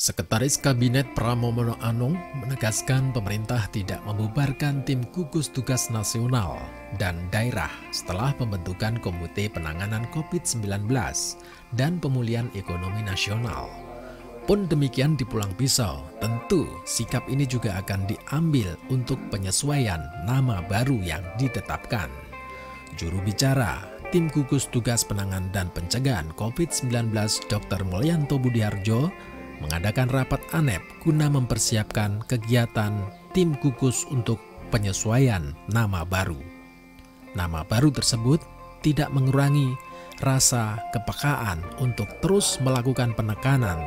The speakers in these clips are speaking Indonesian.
Sekretaris Kabinet Pramono Anung menegaskan pemerintah tidak membubarkan tim gugus tugas nasional dan daerah setelah pembentukan Komite Penanganan COVID-19 dan Pemulihan Ekonomi Nasional. Pun demikian di Pulang Pisau, tentu sikap ini juga akan diambil untuk penyesuaian nama baru yang ditetapkan. Juru bicara Tim Gugus Tugas Penanganan dan Pencegahan COVID-19 Dr. Mulyanto Budiharjo mengadakan rapat ANEP guna mempersiapkan kegiatan tim gugus untuk penyesuaian nama baru. Nama baru tersebut tidak mengurangi rasa kepekaan untuk terus melakukan penekanan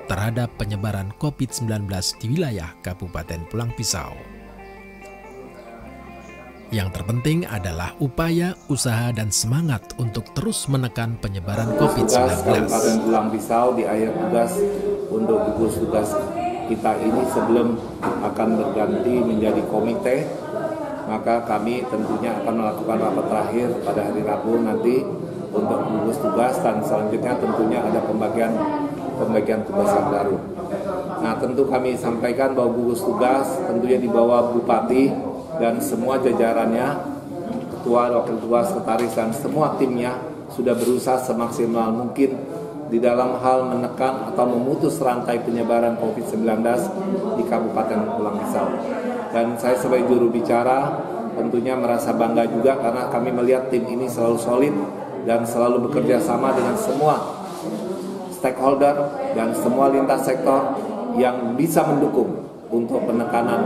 terhadap penyebaran COVID-19 di wilayah Kabupaten Pulang Pisau. Yang terpenting adalah upaya, usaha, dan semangat untuk terus menekan penyebaran COVID-19. Kabupaten Pulang Pisau di akhir tugas untuk gugus tugas kita ini sebelum akan berganti menjadi komite, maka kami tentunya akan melakukan rapat terakhir pada hari Rabu nanti untuk gugus tugas, dan selanjutnya tentunya ada pembagian tugas yang baru. Nah, tentu kami sampaikan bahwa gugus tugas tentunya di bawah Bupati dan semua jajarannya, ketua, wakil ketua, sekretaris, dan semua timnya sudah berusaha semaksimal mungkin di dalam hal menekan atau memutus rantai penyebaran COVID-19 di Kabupaten Pulang Pisau. Dan saya sebagai juru bicara tentunya merasa bangga juga karena kami melihat tim ini selalu solid dan selalu bekerja sama dengan semua stakeholder dan semua lintas sektor yang bisa mendukung untuk penekanan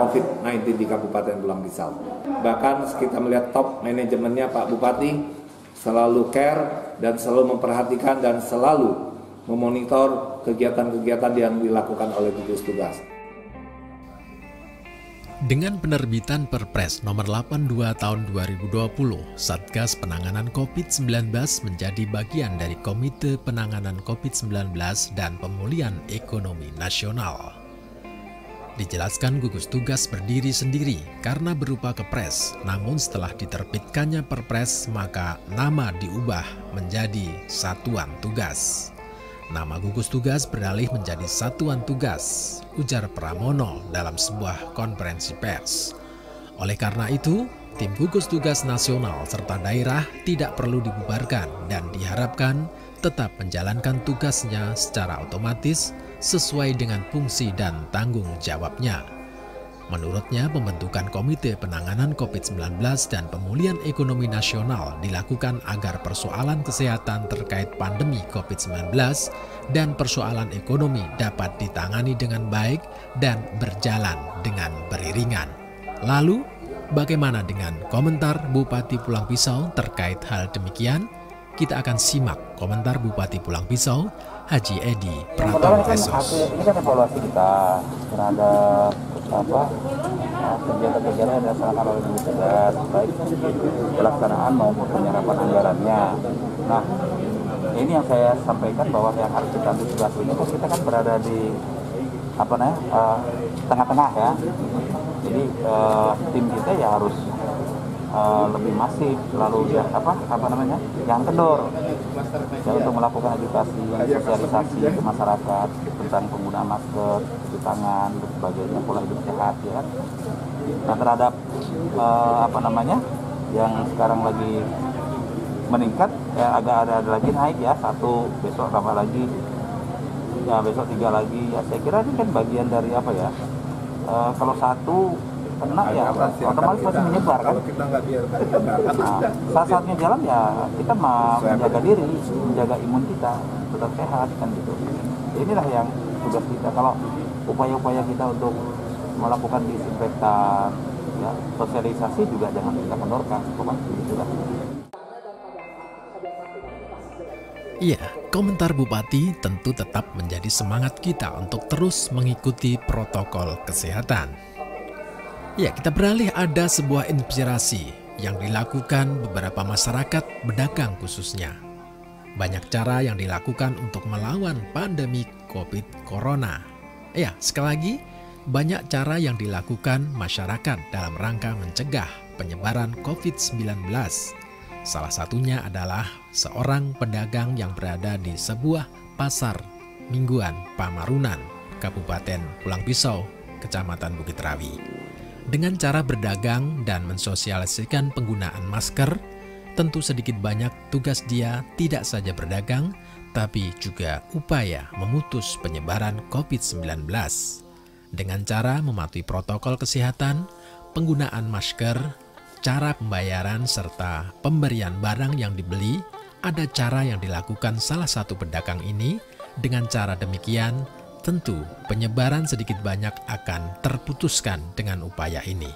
COVID-19 di Kabupaten Pulang Pisau. Bahkan kita melihat top manajemennya Pak Bupati selalu care dan selalu memperhatikan dan selalu memonitor kegiatan-kegiatan yang dilakukan oleh gugus tugas. Dengan penerbitan Perpres Nomor 82 Tahun 2020, Satgas Penanganan COVID-19 menjadi bagian dari Komite Penanganan COVID-19 dan Pemulihan Ekonomi Nasional. Dijelaskan gugus tugas berdiri sendiri karena berupa kepres, namun setelah diterbitkannya Perpres maka nama diubah menjadi Satuan Tugas. Nama gugus tugas beralih menjadi Satuan Tugas, ujar Pramono dalam sebuah konferensi pers. Oleh karena itu, tim gugus tugas nasional serta daerah tidak perlu dibubarkan dan diharapkan tetap menjalankan tugasnya secara otomatis sesuai dengan fungsi dan tanggung jawabnya. Menurutnya, pembentukan Komite Penanganan COVID-19 dan Pemulihan Ekonomi Nasional dilakukan agar persoalan kesehatan terkait pandemi COVID-19 dan persoalan ekonomi dapat ditangani dengan baik dan berjalan dengan beriringan. Lalu, bagaimana dengan komentar Bupati Pulang Pisau terkait hal demikian? Kita akan simak komentar Bupati Pulang Pisau, Haji Edi Pratomo Esos. Ini kan evaluasi kita terhadap kegiatan-kegiatan yang dilaksanakan oleh gugus tugas, baik pelaksanaan maupun penyerapan anggarannya. Nah, ini yang saya sampaikan bahwa yang harus kita antisipasi ini, kita kan berada di tengah-tengah ya. Jadi tim kita ya harus lebih masif, selalu yang kendor ya, untuk melakukan edukasi, sosialisasi ke masyarakat tentang penggunaan masker, cuci tangan, dan sebagainya, pola hidup sehat ya kan. Nah, terhadap yang sekarang lagi meningkat ya, agak ada lagi naik ya, 1, besok tambah lagi ya, besok 3 lagi ya. Saya kira ini kan bagian dari kalau 1 kena ya otomatis pasti menyebar kan. Saat-saatnya jalan ya kita menjaga diri, menjaga imun kita tetap sehat kan gitu. Inilah yang tugas kita. Kalau upaya-upaya kita untuk melakukan disinfektan ya, sosialisasi juga jangan kita kendorkan, gitu lah. Iya, komentar Bupati tentu tetap menjadi semangat kita untuk terus mengikuti protokol kesehatan. Ya, kita beralih, ada sebuah inspirasi yang dilakukan beberapa masyarakat pedagang khususnya. Banyak cara yang dilakukan untuk melawan pandemi COVID-Corona. Ya, sekali lagi, banyak cara yang dilakukan masyarakat dalam rangka mencegah penyebaran COVID-19. Salah satunya adalah seorang pedagang yang berada di sebuah pasar Mingguan Pamarunan, Kabupaten Pulang Pisau, Kecamatan Bukit Rawi. Dengan cara berdagang dan mensosialisasikan penggunaan masker, tentu sedikit banyak tugas dia tidak saja berdagang, tapi juga upaya memutus penyebaran COVID-19. Dengan cara mematuhi protokol kesehatan, penggunaan masker, cara pembayaran, serta pemberian barang yang dibeli, ada cara yang dilakukan salah satu pedagang ini. Dengan cara demikian, tentu penyebaran sedikit banyak akan terputuskan dengan upaya ini.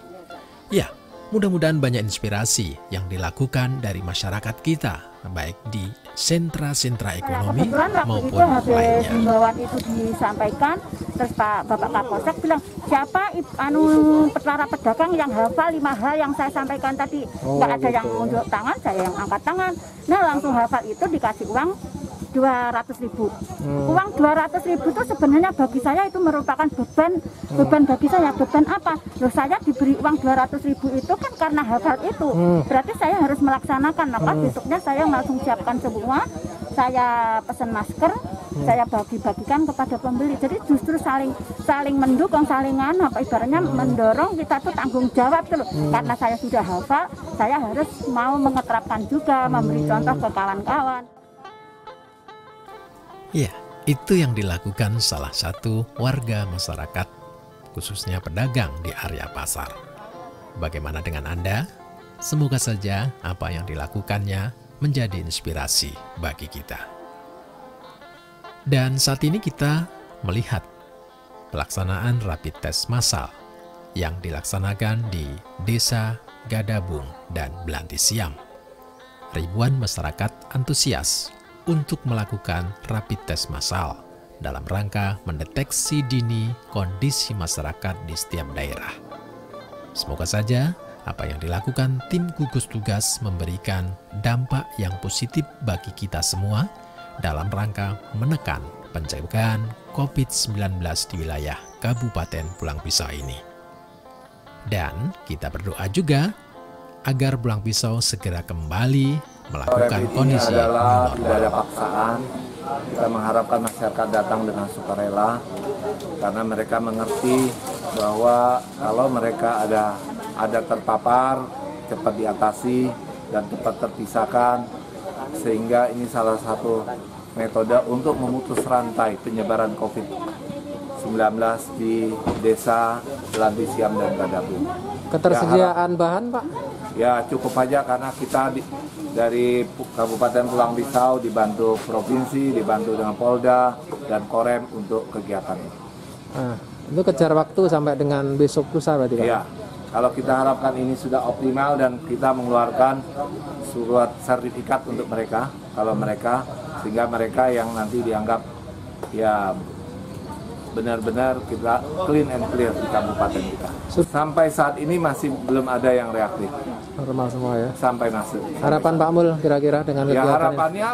Ya, mudah-mudahan banyak inspirasi yang dilakukan dari masyarakat kita, baik di sentra-sentra ekonomi maupun lainnya. Himbauan itu disampaikan, terus Bapak Kapolsek bilang, siapa para pedagang yang hafal 5 hal yang saya sampaikan tadi. Nggak ada yang nunjuk tangan, saya yang angkat tangan. Nah, langsung hafal itu dikasih uang 200.000. Uang 200.000 itu sebenarnya bagi saya itu merupakan beban bagi saya. Beban apa? Loh, saya diberi uang 200.000 itu kan karena hafal itu. Berarti saya harus melaksanakan. Maka besoknya saya langsung siapkan semua. Saya pesan masker, saya bagi-bagikan kepada pembeli. Jadi justru saling mendukung, saling ibaratnya mendorong kita tuh tanggung jawab tuh. Karena saya sudah hafal, saya harus mau mengeterapkan juga, memberi contoh ke kawan-kawan. Ya, itu yang dilakukan salah satu warga masyarakat, khususnya pedagang di area pasar. Bagaimana dengan Anda? Semoga saja apa yang dilakukannya menjadi inspirasi bagi kita. Dan saat ini kita melihat pelaksanaan rapid test massal yang dilaksanakan di Desa Gadabung dan Belanti Siam. Ribuan masyarakat antusias untuk melakukan rapid test massal dalam rangka mendeteksi dini kondisi masyarakat di setiap daerah. Semoga saja apa yang dilakukan tim gugus tugas memberikan dampak yang positif bagi kita semua dalam rangka menekan pencegahan COVID-19 di wilayah Kabupaten Pulang Pisau ini. Dan kita berdoa juga agar Pulang Pisau segera kembali melakukan kondisi adalah tidak ada paksaan. Kita mengharapkan masyarakat datang dengan sukarela karena mereka mengerti bahwa kalau mereka ada terpapar cepat diatasi dan cepat terpisahkan, sehingga ini salah satu metode untuk memutus rantai penyebaran COVID-19 di Desa Belanti Siam dan Gadabung. Ketersediaan bahan, Pak? Ya cukup aja karena kita dari Kabupaten Pulang Pisau dibantu provinsi, dibantu dengan Polda dan Korem untuk kegiatan ini. Itu kejar waktu sampai dengan besok lusa berarti, Pak? Ya, kalau kita harapkan ini sudah optimal dan kita mengeluarkan surat sertifikat untuk mereka, sehingga mereka yang nanti dianggap ya benar-benar kita clean and clear di kabupaten kita. Sampai saat ini masih belum ada yang reaktif. Normal semua ya? Sampai masuk. Harapan Pak Mul kira-kira dengan kegiatan ya harapannya,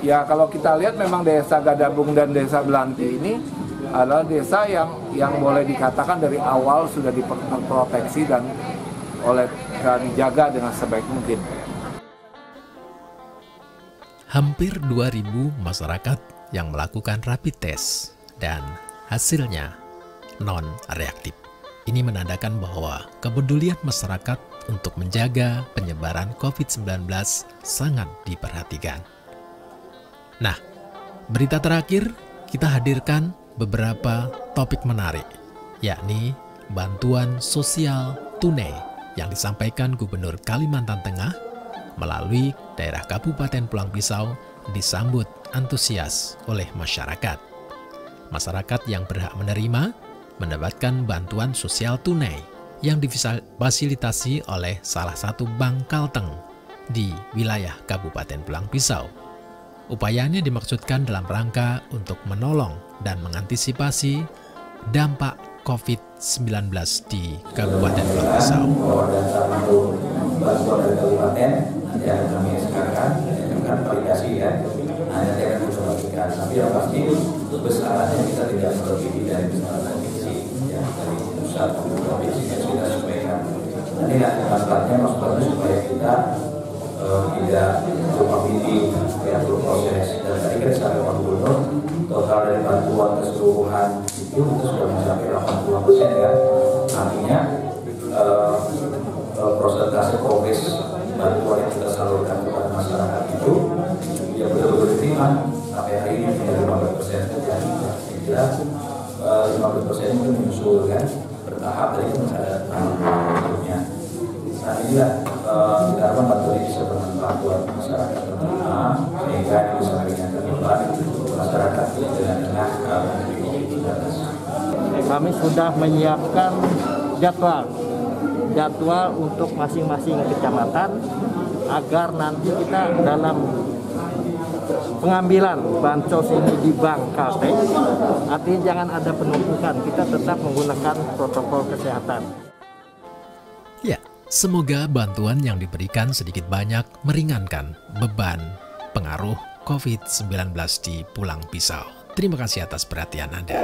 ya kalau kita lihat memang Desa Gadabung dan Desa Belanti ini adalah desa yang boleh dikatakan dari awal sudah diproteksi dan dijaga dengan sebaik mungkin. Hampir 2.000 masyarakat yang melakukan rapid test dan hasilnya non-reaktif. Ini menandakan bahwa kepedulian masyarakat untuk menjaga penyebaran COVID-19 sangat diperhatikan. Nah, berita terakhir kita hadirkan beberapa topik menarik, yakni bantuan sosial tunai yang disampaikan Gubernur Kalimantan Tengah melalui daerah Kabupaten Pulang Pisau disambut antusias oleh masyarakat. Masyarakat yang berhak menerima mendapatkan bantuan sosial tunai yang difasilitasi oleh salah satu bank Kalteng di wilayah Kabupaten Pulang Pisau. Upayanya dimaksudkan dalam rangka untuk menolong dan mengantisipasi dampak COVID-19 di Kabupaten Pulang Pisau. Bantuan dari kabupaten yang kami sekarang dengan validasi ya, hanya akan kita bagikan. Tapi yang pasti besarannya kita tidak melebihi dari besaran provinsi, ya dari pusat provinsi yang sudah sesuaikan. Nanti manfaatnya maksudnya supaya kita tidak lupa pilih, ya berproses. Dan tadi kan saya Pak Gubernur total dari bantuan keseluruhan itu sudah mencapai 82% ya. Artinya prosentase progres bantuan yang kita salurkan kepada masyarakat itu ya betul-betul diterima sampai hari ini tinggal 15%. Jadi saya kira 15% itu menyusul kan bertahap dari berikutnya. Nah inilah kita harapkan bantuan ini bisa bermanfaat buat masyarakat penerima sehingga bisa meringankan beban masyarakat di tengah COVID-19. Kami sudah menyiapkan jadwal untuk masing-masing kecamatan agar nanti kita dalam pengambilan bansos ini di bank KP, artinya jangan ada penumpukan, kita tetap menggunakan protokol kesehatan. Ya, semoga bantuan yang diberikan sedikit banyak meringankan beban pengaruh COVID-19 di Pulang Pisau. Terima kasih atas perhatian Anda.